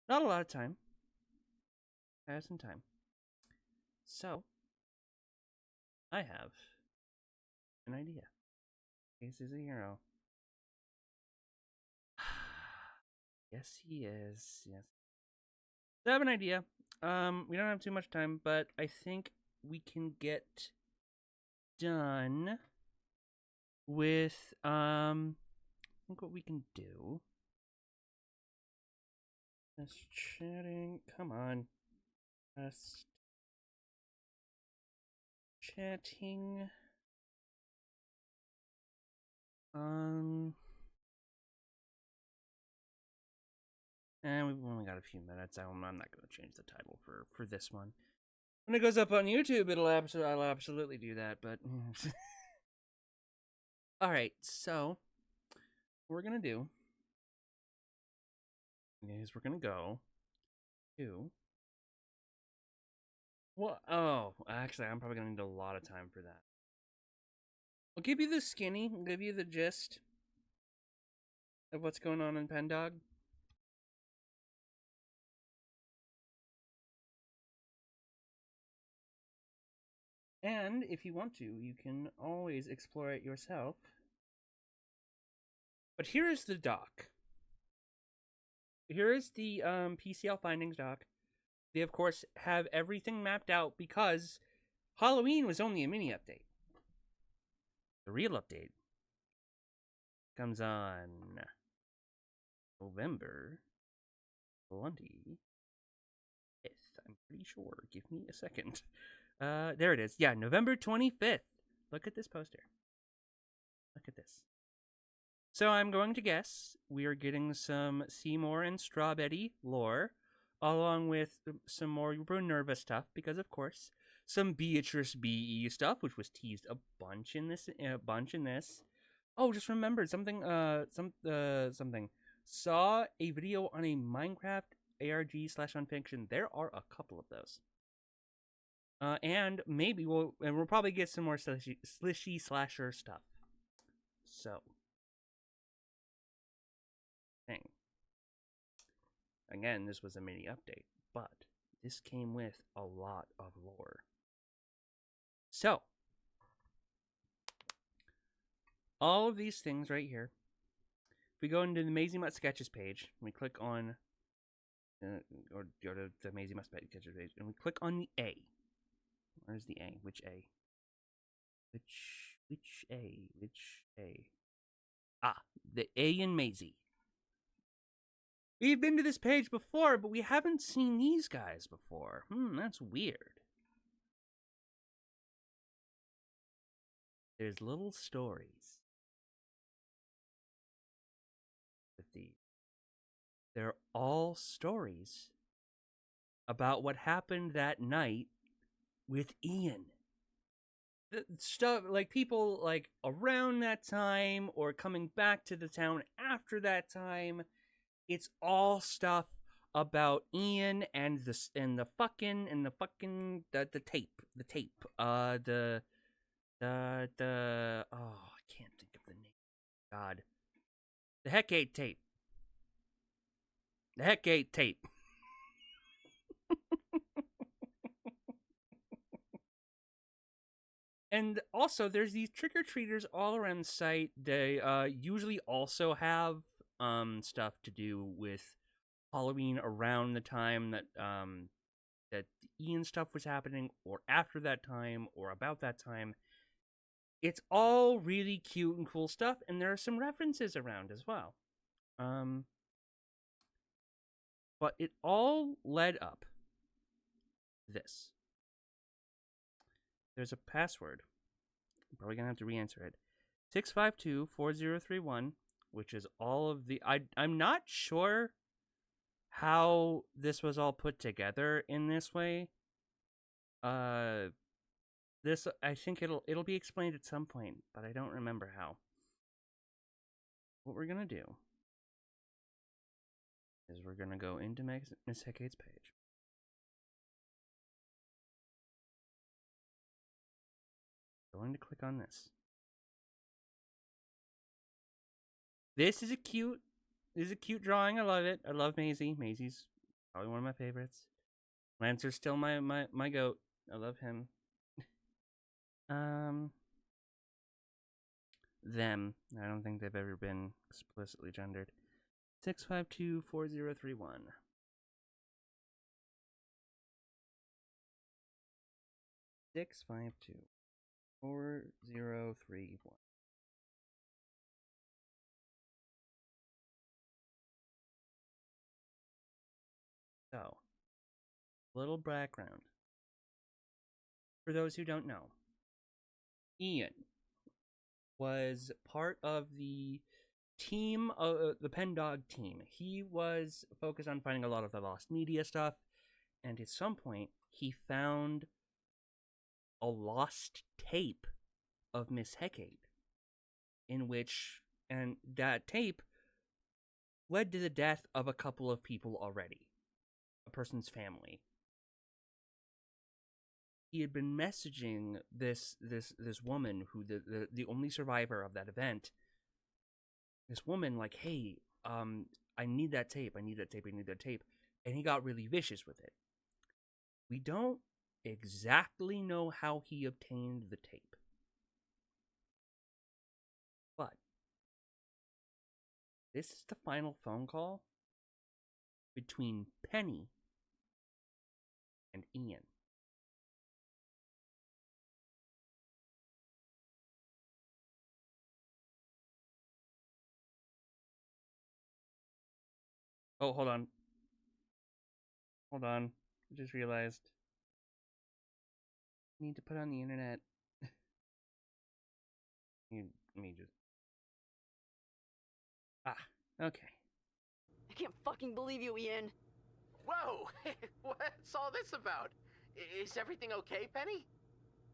Not a lot of time. I have some time. So, I have an idea. Ace is a hero. Yes, he is. Yes. So I have an idea. We don't have too much time, but I think we can get done with I think what we can do. Just chatting. Come on. Just chatting. Um and we've only got a few minutes. I'm not going to change the title for this one. When it goes up on YouTube, I'll absolutely do that. But all right, so what we're gonna do is we're gonna go to well. Oh, actually, I'm probably gonna need a lot of time for that. I'll give you the skinny. I'll give you the gist of what's going on in Pendog. And if you want to, you can always explore it yourself. But here is the doc. Here is the PCL findings doc. They, of course, have everything mapped out because Halloween was only a mini update. The real update comes on November 25th. I'm pretty sure. Give me a second. There it is. Yeah, November 25th. Look at this poster. Look at this. So I'm going to guess we are getting some Seymour and Strawberry lore, along with some more Minerva stuff, because of course some Beatrice BE stuff, which was teased a bunch in this. Oh, just remembered something. Something. Saw a video on a Minecraft ARG/unfiction. There are a couple of those. And maybe we'll probably get some more slishy slasher stuff. So, thing. Again, this was a mini update, but this came with a lot of lore. So, all of these things right here. If we go into the Amazing Mutt Sketches page, we click on, or go to the Amazing Mutt Sketches page, and we click on the A. Where's the A? Which A? Which A? Which A? Ah, the A in Maisie. We've been to this page before, but we haven't seen these guys before. That's weird. There's little stories with these. They're all stories about what happened that night with Ian. The stuff like people like around that time or coming back to the town after that time. It's all stuff about Ian and the fucking the tape the oh, I can't think of the name. God, the Heckgate tape. The Heckgate tape. And also, there's these trick or treaters all around the site. They usually also have stuff to do with Halloween around the time that that Ian stuff was happening, or after that time, or about that time. It's all really cute and cool stuff, and there are some references around as well. But it all led up to this. There's a password. I'm probably gonna have to re-answer it. 652-4031, which is all of the. I'm not sure how this was all put together in this way. This I think it'll be explained at some point, but I don't remember how. What we're gonna do is we're gonna go into Miss Heckate's page. Going to click on this. This is a cute drawing. I love it. I love Maisie. Maisie's Probably one of my favorites. Lancer's still my goat. I love him. Um, them. I don't think they've ever been explicitly gendered. 6524031. 6524031. So, little background. For those who don't know, Ian was part of the team, the Pendog team. He was focused on finding a lot of the lost media stuff, and at some point, he found a lost tape of Miss Hecate, in which, and that tape led to the death of a couple of people already, a person's family. He had been messaging this woman, who the only survivor of that event. This woman, like, hey, I need that tape. I need that tape. I need that tape. And he got really vicious with it. We don't exactly know how he obtained the tape, but this is the final phone call between Penny and Ian. Oh, hold on. Hold on. I just realized. I need to put on the internet. Let me just. Ah, okay. I can't fucking believe you, Ian. Whoa! What's all this about? Is everything okay, Penny?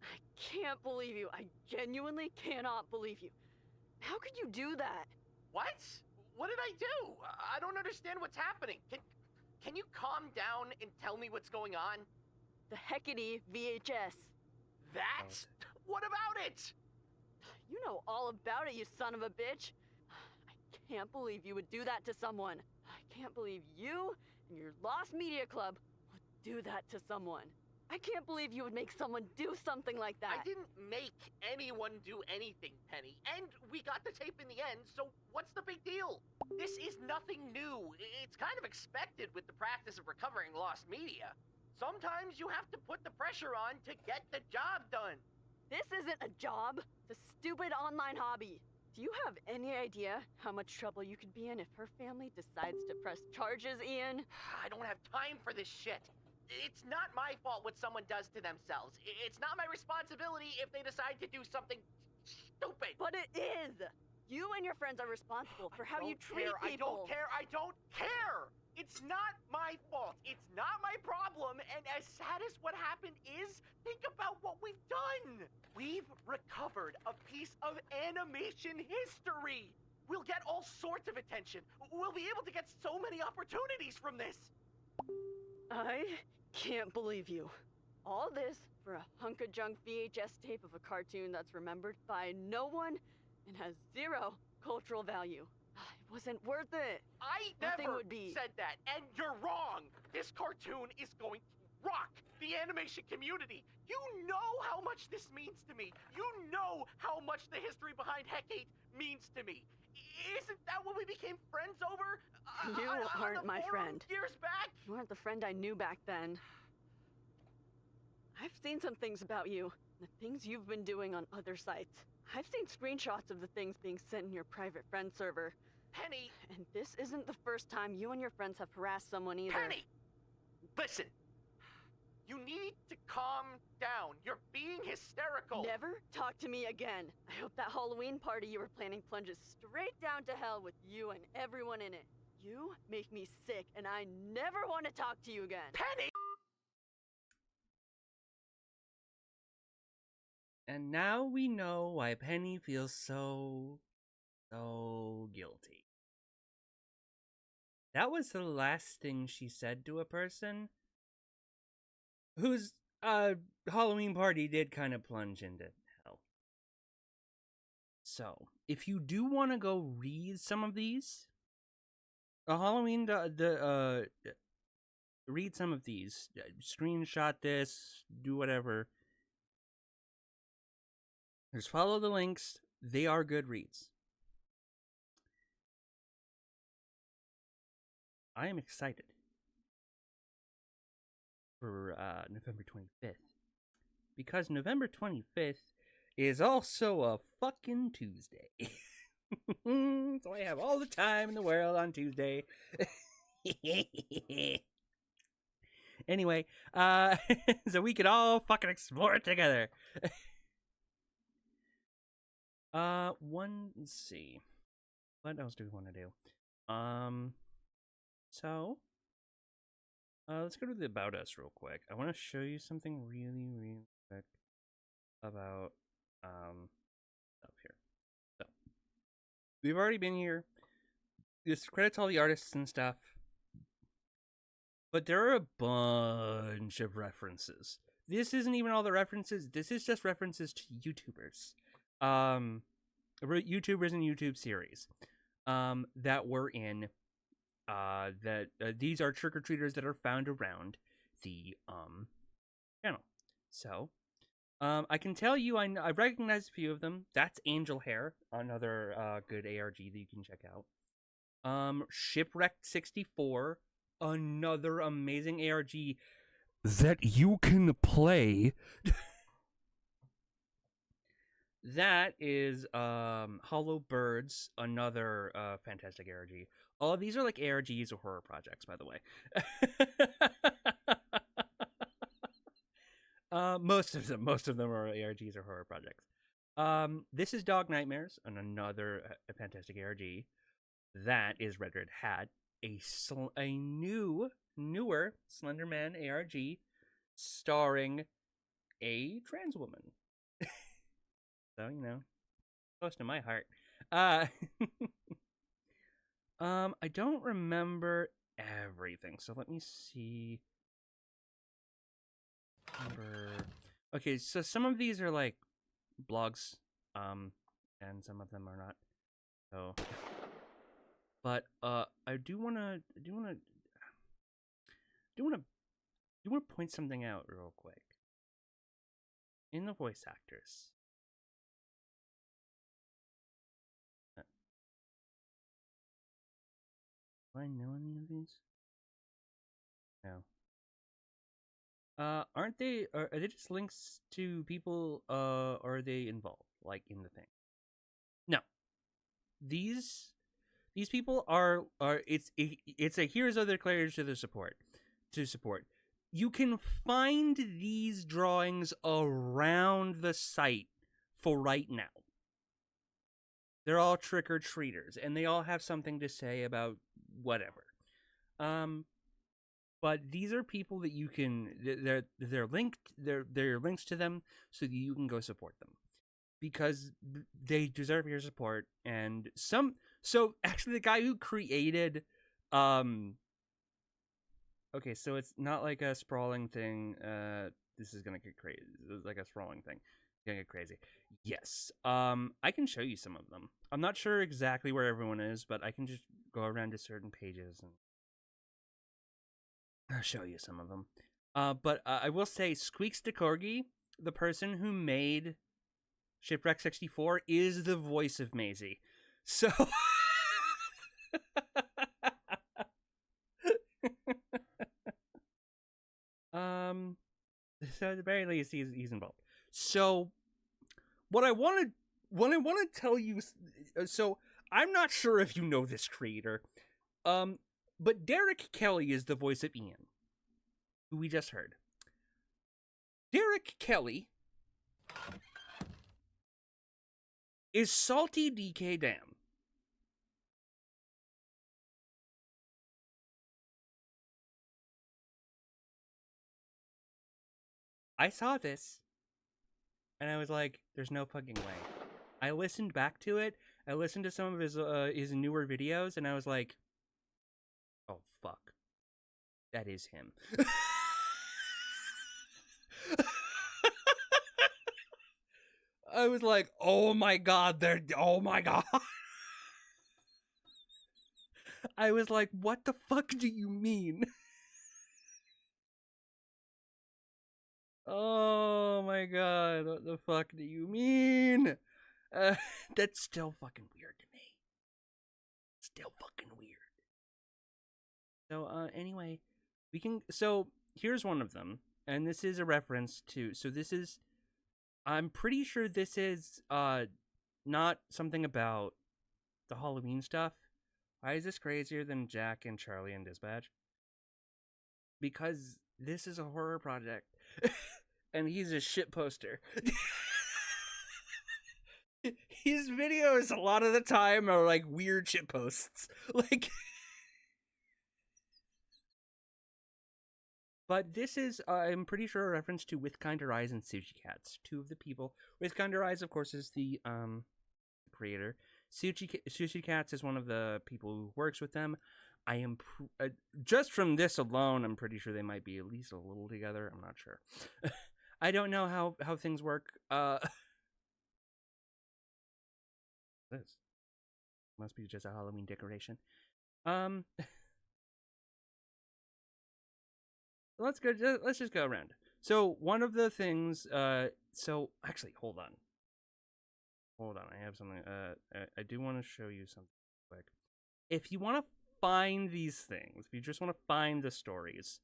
I can't believe you. I genuinely cannot believe you. How could you do that? What? What did I do? I don't understand what's happening. Can you calm down and tell me what's going on? The Hecate VHS. That? What about it? You know all about it, you son of a bitch. I can't believe you would do that to someone. I can't believe you and your Lost Media Club would do that to someone. I can't believe you would make someone do something like that. I didn't make anyone do anything, Penny. And we got the tape in the end, so what's the big deal? This is nothing new. It's kind of expected with the practice of recovering lost media. Sometimes you have to put the pressure on to get the job done. This isn't a job. It's a stupid online hobby. Do you have any idea how much trouble you could be in if her family decides to press charges, Ian? I don't have time for this shit. It's not my fault what someone does to themselves. It's not my responsibility if they decide to do something stupid. But it is! You and your friends are responsible for how you treat people. I don't care! It's not my fault. It's not my problem. And as sad as what happened is, think about what we've done. We've recovered a piece of animation history. We'll get all sorts of attention. We'll be able to get so many opportunities from this. I can't believe you. All this for a hunk of junk VHS tape of a cartoon that's remembered by no one and has zero cultural value. It wasn't worth it. I never said that, and you're wrong. This cartoon is going to rock the animation community. You know how much this means to me. You know how much the history behind Hecate means to me. Isn't that what we became friends over? You aren't my friend. Years back? You aren't the friend I knew back then. I've seen some things about you, the things you've been doing on other sites. I've seen screenshots of the things being sent in your private friend server. Penny! And this isn't the first time you and your friends have harassed someone either. Penny! Listen. You need to calm down. You're being hysterical. Never talk to me again. I hope that Halloween party you were planning plunges straight down to hell with you and everyone in it. You make me sick, and I never want to talk to you again. Penny! And now we know why Penny feels so guilty. That was the last thing she said to a person whose Halloween party did kind of plunge into hell. So, if you do want to go read some of these, the Halloween read some of these. Screenshot this, do whatever. Just follow the links. They are good reads. I am excited for November 25th. Because November 25th is also a fucking Tuesday. So I have all the time in the world on Tuesday. Anyway, so we could all fucking explore it together. Let's see. What else do we want to do? So let's go to the About Us real quick. I want to show you something really, really quick about stuff here. So we've already been here. This credits all the artists and stuff, but there are a bunch of references. This isn't even all the references. This is just references to YouTubers, YouTubers and YouTube series, that were in. That these are trick or treaters that are found around the channel. So, I can tell you, I recognize a few of them. That's Angel Hair, another good ARG that you can check out. Shipwrecked 64, another amazing ARG that you can play. That is Hollow Birds, another fantastic ARG. All of these are like ARGs or horror projects, by the way. Most of them are ARGs or horror projects. This is Dog Nightmares, and another fantastic ARG. That is Red Red Hat, a newer Slender Man ARG, starring a trans woman. So, you know, close to my heart. I don't remember everything, so let me see. Okay, so some of these are like blogs, and some of them are not. So, but I do wanna point something out real quick. In the voice actors. Do I know any of these? No. Aren't they? Are they just links to people? Or are they involved, like in the thing? No. These people are it's a here's other players to support. You can find these drawings around the site for right now. They're all trick or treaters, and they all have something to say about whatever. But these are people that you can they're linked they're links to them so that you can go support them because they deserve your support. And so actually the guy who created okay, so it's not like a sprawling thing. This is gonna get crazy. It's like a sprawling thing. It's gonna get crazy. Yes. I can show you some of them. I'm not sure exactly where everyone is, but I can just go around to certain pages and I'll show you some of them. But I will say Squeaks the Corgi, the person who made Shipwreck 64, is the voice of Maisie. So so at the very least he's involved. So what I want to tell you, so I'm not sure if you know this creator, but Derek Kelly is the voice of Ian, who we just heard. Derek Kelly is Salty DK Dam. I saw this, and I was like, there's no fucking way. I listened back to it. I listened to some of his newer videos, and I was like, oh, fuck. That is him. I was like, oh my god, oh my god. I was like, what the fuck do you mean? Oh my god, what the fuck do you mean? That's still fucking weird to me. Still fucking weird. So, anyway, we can. So, here's one of them. And this is a reference to. So, this is. I'm pretty sure this is, not something about the Halloween stuff. Why is this crazier than Jack and Charlie and Dispatch? Because this is a horror project. And he's a shit poster. His videos a lot of the time are like weird shit posts. Like, but this is, I'm pretty sure, a reference to With Kinder Eyes and Sushi Cats, two of the people. With Kinder Eyes, of course, is the creator. Sushi Cats is one of the people who works with them. I am just from this alone, I'm pretty sure they might be at least a little together. I'm not sure. I don't know how things work. This must be just a Halloween decoration. Let's go. Let's just go around. So one of the things. So actually, hold on. I have something. I do want to show you something quick. If you want to find these things, if you just want to find the stories,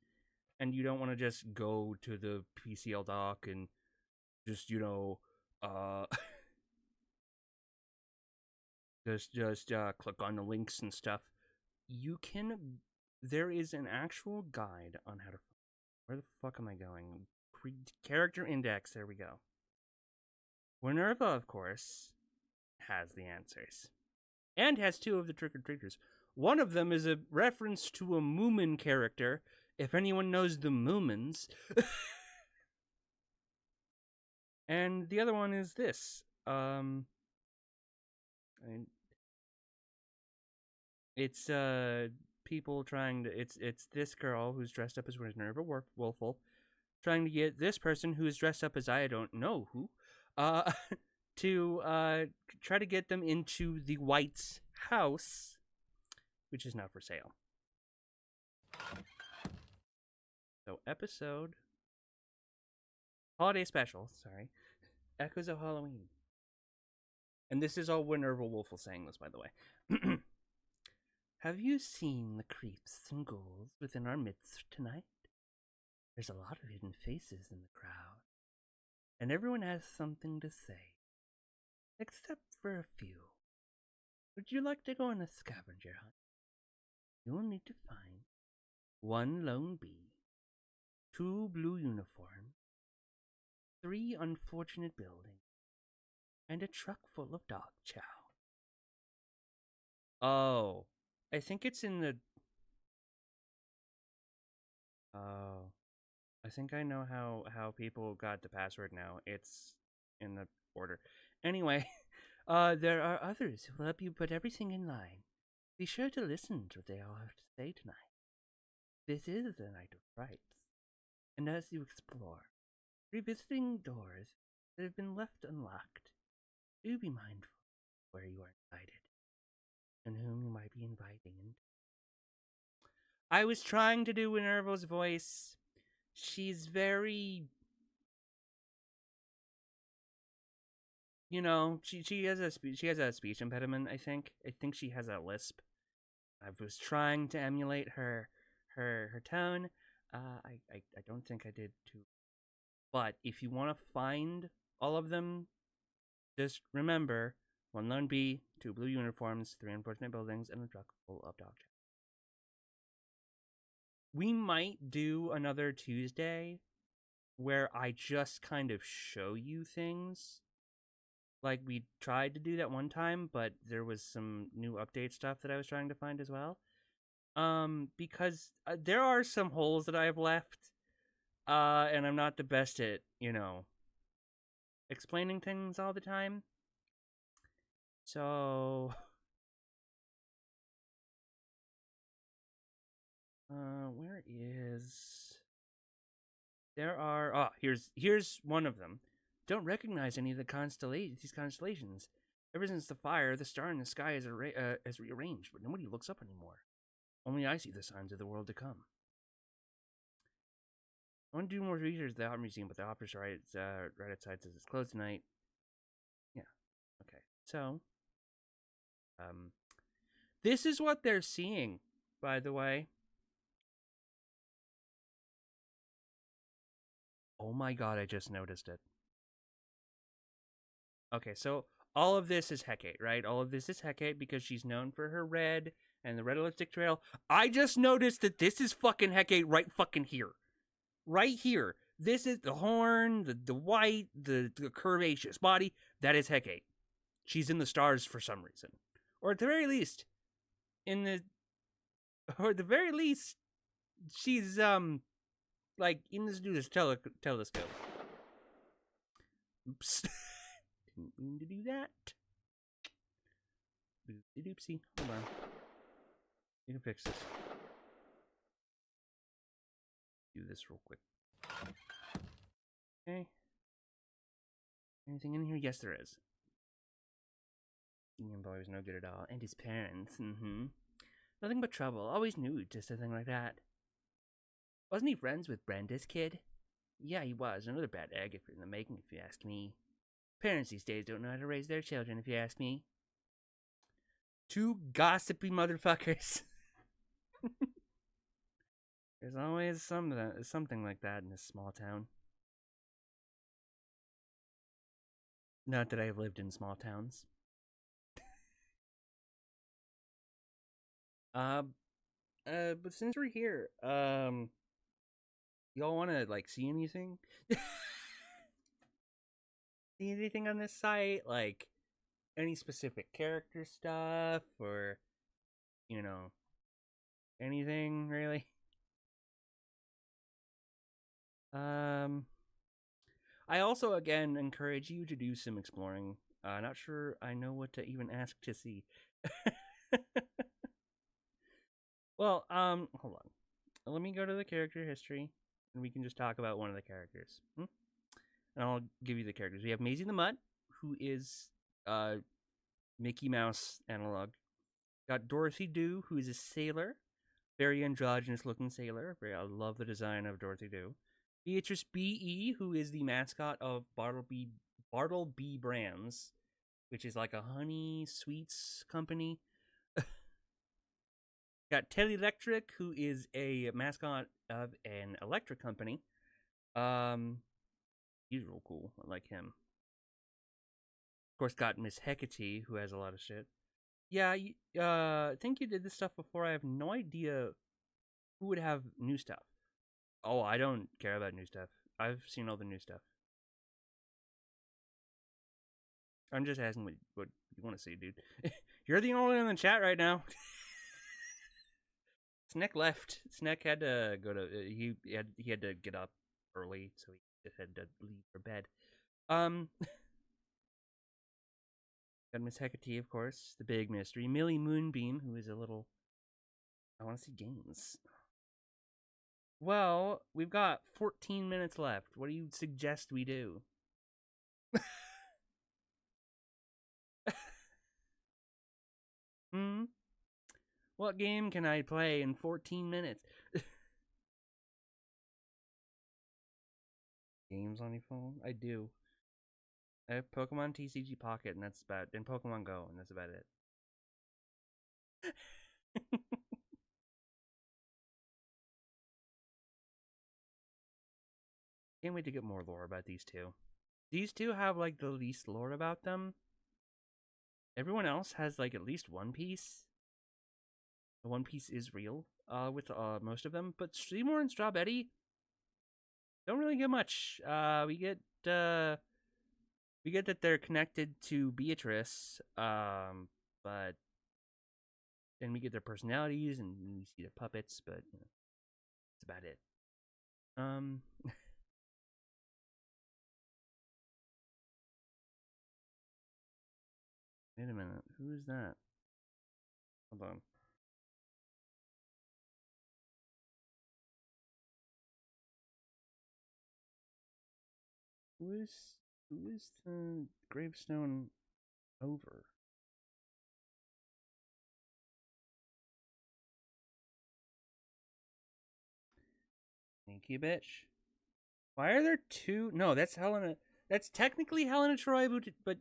and you don't want to just go to the PCL doc and just just click on the links and stuff, you can. There is an actual guide on how to. Where the fuck am I going? Character index. There we go. Minerva, of course, has the answers. And has two of the trick-or-treaters. One of them is a reference to a Moomin character, if anyone knows the Moomins. And the other one is this. It's people trying to. It's this girl who's dressed up as Minerva Wolfel, trying to get this person who is dressed up as I don't know who, to try to get them into the White's house, which is not for sale. So episode holiday special, sorry, Echoes of Halloween. And this is all Minerva Wolfel saying this, by the way. Have you seen the creeps and ghouls within our midst tonight? There's a lot of hidden faces in the crowd, and everyone has something to say. Except for a few. Would you like to go on a scavenger hunt? You will need to find 1 lone bee, 2 blue uniforms, 3 unfortunate buildings, and a truck full of dog chow. Oh, I think it's in the... Oh, I think I know how people got the password now. It's in the order. Anyway, there are others who will help you put everything in line. Be sure to listen to what they all have to say tonight. This is the night of frights, and as you explore, revisiting doors that have been left unlocked, do be mindful where you are invited, and whom you might be inviting into. I was trying to do Minerva's voice. She's very... she has a speech impediment. I think she has a lisp. I was trying to emulate her tone. I don't think I did too. But if you want to find all of them, just remember 1 lone bee, 2 blue uniforms, 3 unfortunate buildings, and a truck full of dog chow. We might do another Tuesday where I just kind of show you things. Like we tried to do that one time, but there was some new update stuff that I was trying to find as well. Because there are some holes that I have left, and I'm not the best at, explaining things all the time. So, where is... There are... here's one of them. Don't recognize any of these constellations. Ever since the fire, the star in the sky is rearranged, but nobody looks up anymore. Only I see the signs of the world to come. want to do more research at the art museum, but the office right outside says it's closed tonight. Yeah. Okay. So, this is what they're seeing, by the way. Oh my god, I just noticed it. Okay, so all of this is Hecate, right? All of this is Hecate because she's known for her red and the red elliptic trail. I just noticed that this is fucking Hecate right fucking here. Right here. This is the horn, the white, the curvaceous body. That is Hecate. She's in the stars for some reason. Or at the very least, she's like in this dude's telescope. Oops. Didn't mean to do that. Oopsie doopsie. Hold on. You can fix this. Do this real quick. Okay. Anything in here? Yes, there is. Ian Boy was no good at all. And his parents. Nothing but trouble. Always knew just a thing like that. Wasn't he friends with Brenda's kid? Yeah, he was. Another bad egg in the making, if you ask me. Parents these days don't know how to raise their children, if you ask me. Two gossipy motherfuckers. There's always something like that in this small town. Not that I've lived in small towns. But since we're here, y'all want to like see anything? See anything on this site? Like any specific character stuff or, you know, anything really? I also again encourage you to do some exploring. Not sure I know what to even ask to see. Well, hold on. Let me go to the character history, and we can just talk about one of the characters. And I'll give you the characters. We have Maisie the Mutt, who is Mickey Mouse analog. Got Dorothy Doo, who is a sailor, very androgynous looking sailor. I love the design of Dorothy Doo. Beatrice B.E., who is the mascot of Bartleby Brands, which is like a honey sweets company. Got Ted Electric, who is a mascot of an electric company. He's real cool. I like him. Of course, got Miss Hecate, who has a lot of shit. Yeah, I think you did this stuff before. I have no idea who would have new stuff. Oh, I don't care about new stuff. I've seen all the new stuff. I'm just asking what you want to see, dude. You're the only one in the chat right now. Sneck left. Sneck had to go to he had to get up early, so he just had to leave for bed. Got Miss Hecate, of course, the big mystery. Millie Moonbeam, who is a little. I want to see games. Well, we've got 14 minutes left. What do you suggest we do? What game can I play in 14 minutes? Games on your phone? I do. I have Pokemon TCG Pocket, and Pokemon Go, and that's about it. Can't wait to get more lore about these two. These two have like the least lore about them. Everyone else has like at least one piece. The One Piece is real with most of them, but Seymour and Strawberry don't really get much. We get that they're connected to Beatrice, but then we get their personalities and we see their puppets, but you know, that's about it. Wait a minute, who is that? Hold on. Who is the gravestone over? Thank you, bitch. Why are there two? No, that's Helena. That's technically Helena Troy, but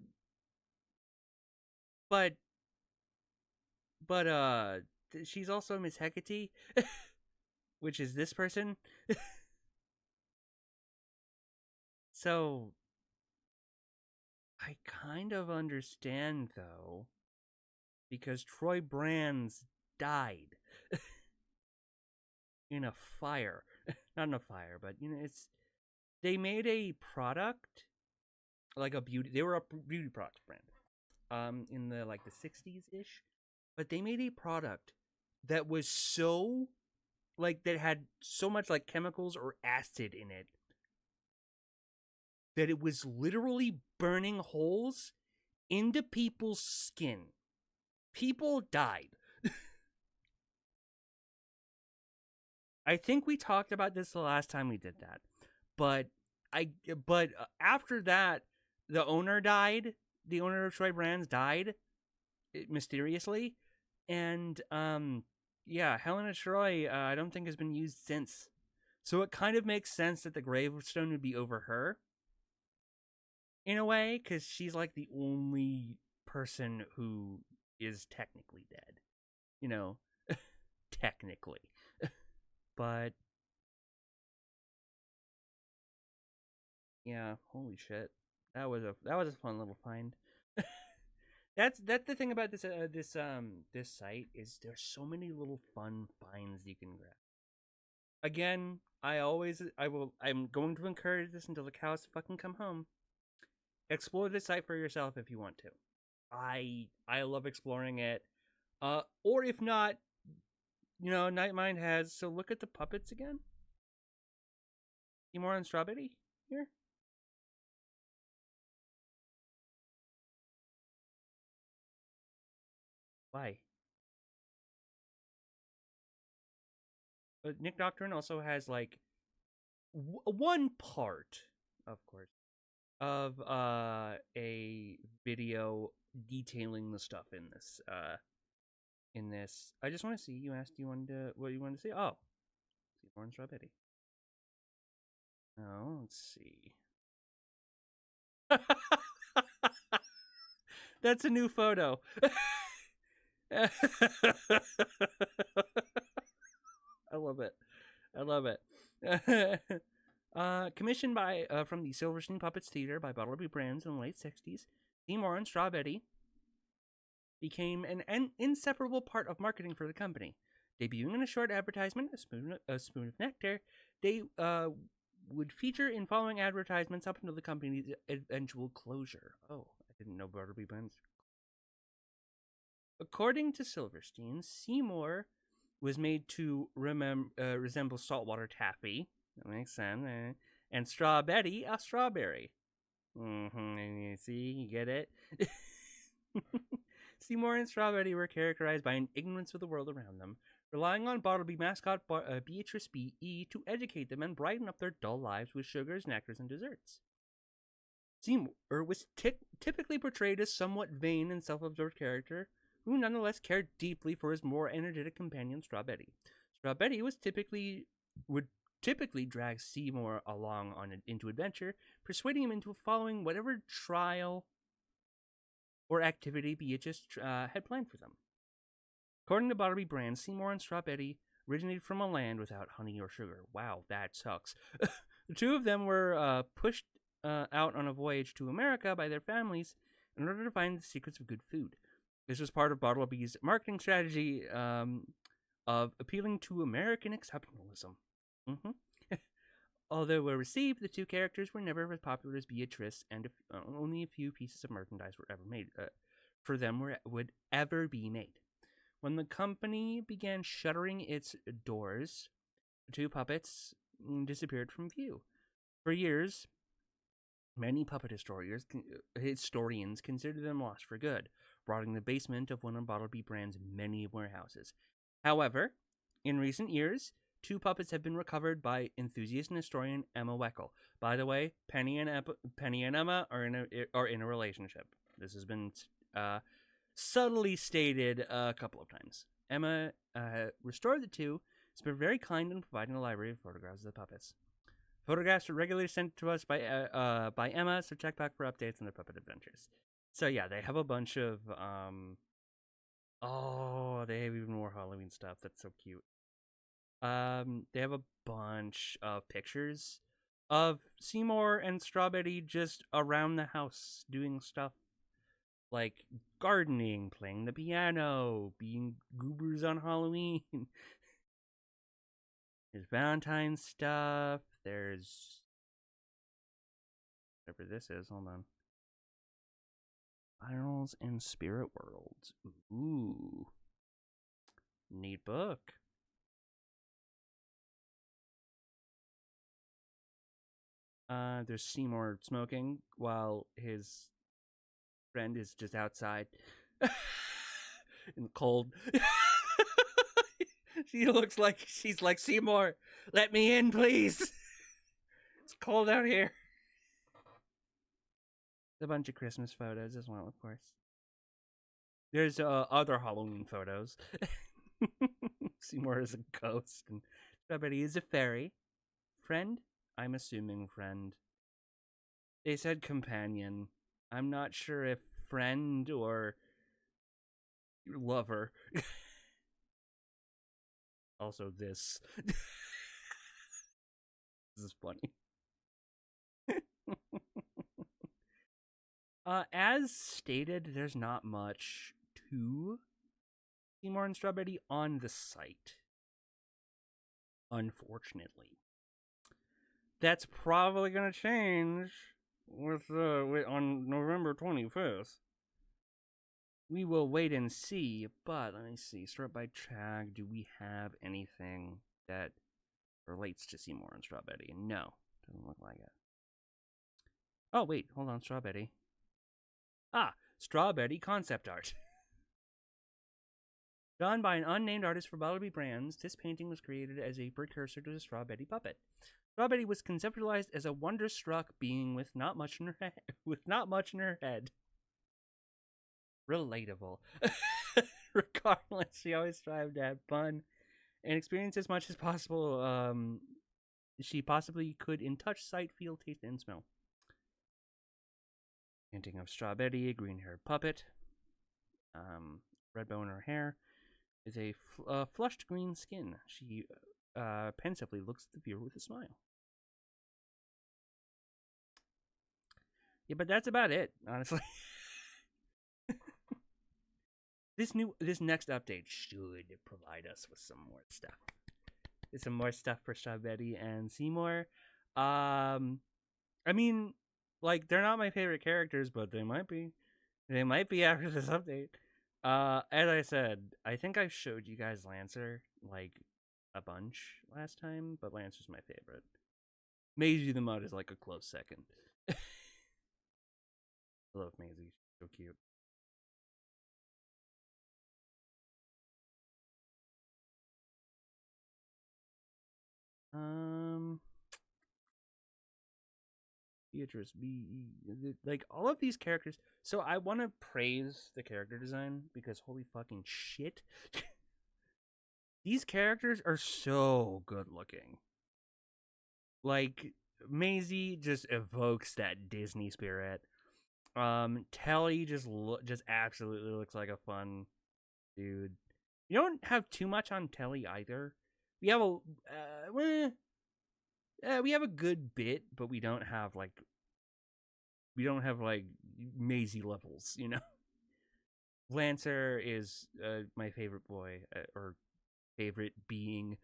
but she's also Miss Hecate, which is this person. So I kind of understand though, because Troy Brands died in a fire. Not in a fire, but it's they made a product like a beauty. They were a beauty product brand, in the like the 60s ish, but they made a product that was so like that had so much like chemicals or acid in it that it was literally burning holes into people's skin. People died. I think we talked about this the last time we did that. But but after that the owner died. The owner of Troy Brands died mysteriously, and yeah, Helena Troy I don't think has been used since. So it kind of makes sense that the gravestone would be over her in a way, because she's like the only person who is technically dead, you know, technically. But yeah, holy shit, that was a fun little find. That's the thing about this site is there's so many little fun finds you can grab. Again, I'm going to encourage this until the cows fucking come home. Explore the site for yourself if you want to. I love exploring it. Or if not, Nightmind has. So look at the puppets again. Seymour and Strawberry here. Why? But Nick Nocturne also has like one part, of course, of a video detailing the stuff in this. I just want to see. You asked you wanted to what you wanted to see. Oh, Seymour and Strawberry. Oh, let's see. That's a new photo. I love it. I love it. Commissioned by from the Silverstein Puppets Theater by Bartleby Brands in the late '60s, Seymour and Strawberry became an inseparable part of marketing for the company. Debuting in a short advertisement, a spoon of nectar, they would feature in following advertisements up until the company's eventual closure. Oh, I didn't know Bartleby Brands. According to Silverstein, Seymour was made to resemble saltwater taffy. That makes sense. And Strawberry, a strawberry. And you see, you get it? Seymour and Strawberry were characterized by an ignorance of the world around them, relying on Bartleby mascot Beatrice B.E. to educate them and brighten up their dull lives with sugars, nectars, and desserts. Seymour was typically portrayed as somewhat vain and self-absorbed character, who nonetheless cared deeply for his more energetic companion Strawberry. Strawberry would typically drag Seymour along into adventure, persuading him into following whatever trial or activity Beatrice had planned for them. According to Bartleby Brands, Seymour and Strawberry originated from a land without honey or sugar. Wow, that sucks. The two of them were pushed out on a voyage to America by their families in order to find the secrets of good food. This was part of Bartleby's marketing strategy of appealing to American exceptionalism. Mm-hmm. Although well received, the two characters were never as popular as Beatrice, and only a few pieces of merchandise were ever made for them would ever be made. When the company began shuttering its doors, the two puppets disappeared from view. For years, many puppet historians considered them lost for good, rotting in the basement of one of Bartleby Brand's many warehouses. However, in recent years, two puppets have been recovered by enthusiast and historian Emma Weckel. By the way, Penny and Emma are in a relationship. This has been subtly stated a couple of times. Emma restored the two. Has been very kind in providing a library of photographs of the puppets. Photographs are regularly sent to us by Emma, so check back for updates on their puppet adventures. So yeah, they have a bunch of oh, they have even more Halloween stuff. That's so cute. They have a bunch of pictures of Seymour and Strawberry just around the house doing stuff like gardening, playing the piano, being goobers on Halloween. There's Valentine's stuff. There's whatever this is. Hold on. Spirals and Spirit Worlds. Ooh. Neat book. There's Seymour smoking while his friend is just outside in the cold. She looks like she's like, Seymour, let me in, please. It's cold out here. A bunch of Christmas photos as well, of course. There's other Halloween photos. Seymour is a ghost, and Strawberry is a fairy. Friend? I'm assuming friend. They said companion. I'm not sure if friend or lover. Also, this. This is funny. As stated, there's not much to Seymour and Strawberry on the site. Unfortunately. That's probably going to change with on November 25th. We will wait and see, but let me see. Start by tag. Do we have anything that relates to Seymour and Strawberry? No, doesn't look like it. Oh, wait, hold on. Strawberry. Ah, Strawberry concept art. Done by an unnamed artist for Butterby Brands, this painting was created as a precursor to the Strawberry puppet. Strawberry was conceptualized as a wonderstruck being with not much in her head. Relatable. Regardless, she always strived to have fun and experience as much as possible. She possibly could in touch, sight, feel, taste, and smell. Painting of Strawberry, a green-haired puppet. Red bow in her hair. With a flushed green skin. She pensively looks at the viewer with a smile. Yeah, but that's about it, honestly. This next update should provide us with some more stuff. There's some more stuff for Strawberry and Seymour. I mean, like, they're not my favorite characters, but they might be. They might be after this update. As I said, I think I showed you guys Lancer, like, a bunch last time, but Lancer's my favorite. Maisie the Mud is, like, a close second. I love Maisie. She's so cute. Beatrice B. Like, all of these characters. So I want to praise the character design because holy fucking shit. These characters are so good looking. Like, Maisie just evokes that Disney spirit. Telly just absolutely looks like a fun dude. You don't have too much on Telly either. We have we have a good bit, but we don't have like Maisie levels, you know. Lancer is my favorite boy or favorite being.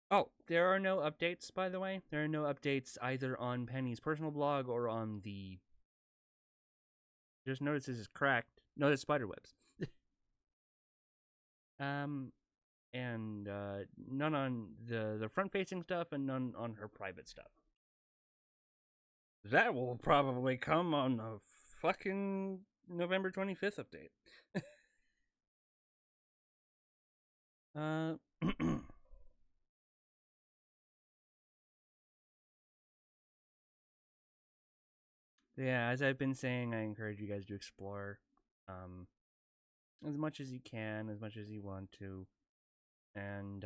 Oh, there are no updates, by the way. There are no updates either on Penny's personal blog or on the. Just notice this is cracked. No, it's spiderwebs. And none on the front-facing stuff, and none on her private stuff. That will probably come on the fucking November 25th update. Yeah, as I've been saying, I encourage you guys to explore as much as you can, as much as you want to. And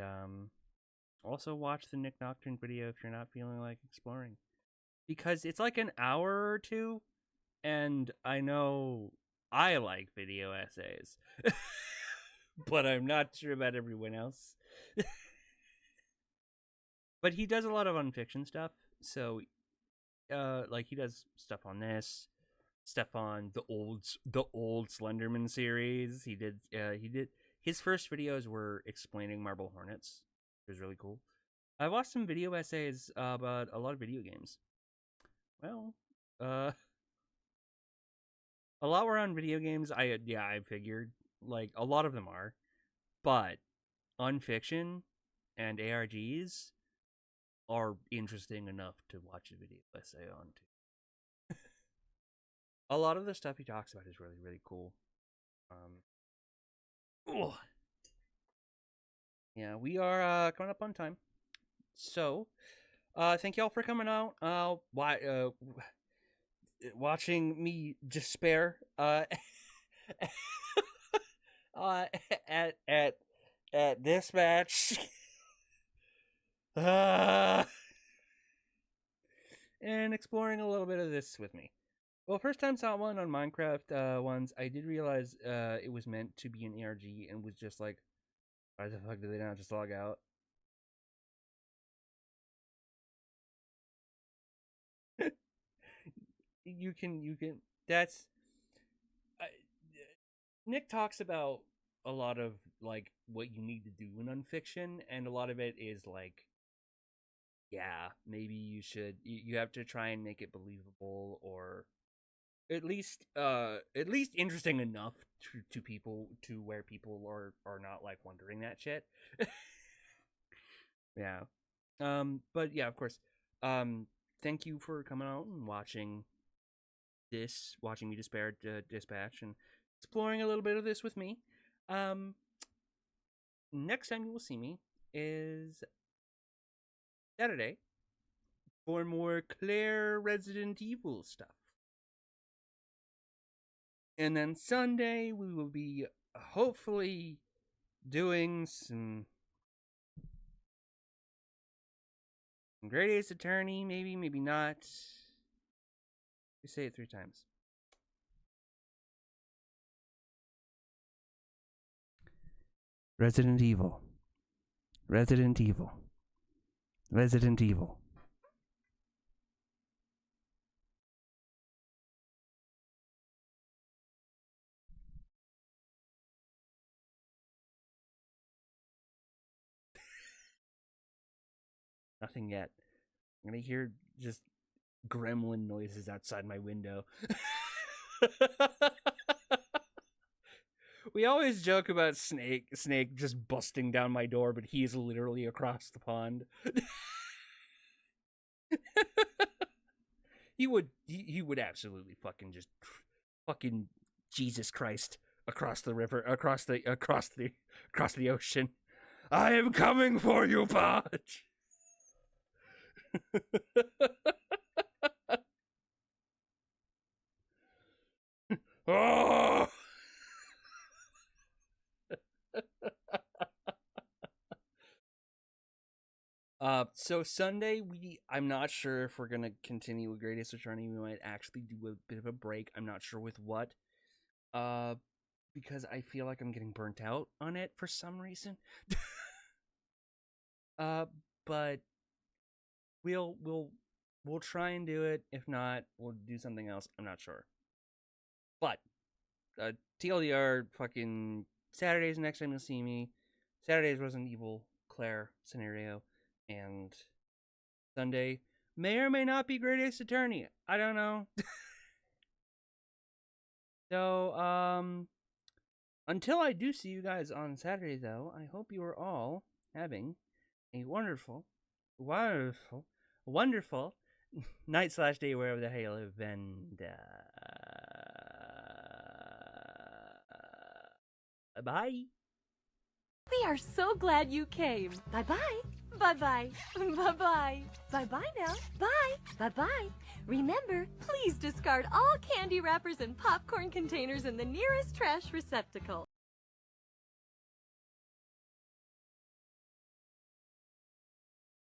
also watch the Nick Nocturne video if you're not feeling like exploring. Because it's like an hour or two, and I know I like video essays. But I'm not sure about everyone else. But he does a lot of unfiction stuff, so like he does stuff on this, stuff on the old Slenderman series. He did his first videos were explaining Marble Hornets. It was really cool. I watched some video essays about a lot of video games. Well, a lot were on video games. I figured like a lot of them are, but unfiction and ARGs are interesting enough to watch a video essay on too. A lot of the stuff he talks about is really, really cool. Oh, yeah, we are coming up on time. So, thank y'all for coming out. Watching me despair. Uh, at at at this match. And exploring a little bit of this with me. Well, first time saw one on Minecraft ones, I did realize it was meant to be an ARG and was just like, why the fuck did they not just log out? you can. That's I, Nick talks about a lot of like what you need to do in unfiction, and a lot of it is like, yeah, maybe you have to try and make it believable, or at least interesting enough to people, to where people are not like wondering that shit. Yeah. But yeah, of course. Thank you for coming out and watching me despair dispatch and exploring a little bit of this with me. Next time you will see me is Saturday for more Claire Resident Evil stuff. And then Sunday we will be hopefully doing some Great Ace Attorney, maybe not. You say it 3 times. Resident Evil. Resident Evil. Resident Evil. Nothing yet. I'm gonna hear just gremlin noises outside my window. We always joke about Snake just busting down my door, but he's literally across the pond. he would absolutely fucking Jesus Christ across the river, across the ocean. I am coming for you, Podge. Oh! So Sunday I'm not sure if we're gonna continue with Greatest Attorney. We might actually do a bit of a break. I'm not sure with what. Because I feel like I'm getting burnt out on it for some reason. But we'll try and do it. If not, we'll do something else. I'm not sure. But TLDR, fucking Saturday's next time you'll see me. Saturday's Resident Evil Claire scenario, and Sunday may or may not be Great Ace Attorney. I don't know. So until I do see you guys on Saturday, though, I hope you are all having a wonderful night/day wherever the hell you live, and bye. We are so glad you came. Bye-bye. Bye-bye. Bye-bye. Bye-bye now. Bye. Bye-bye. Remember, please discard all candy wrappers and popcorn containers in the nearest trash receptacle.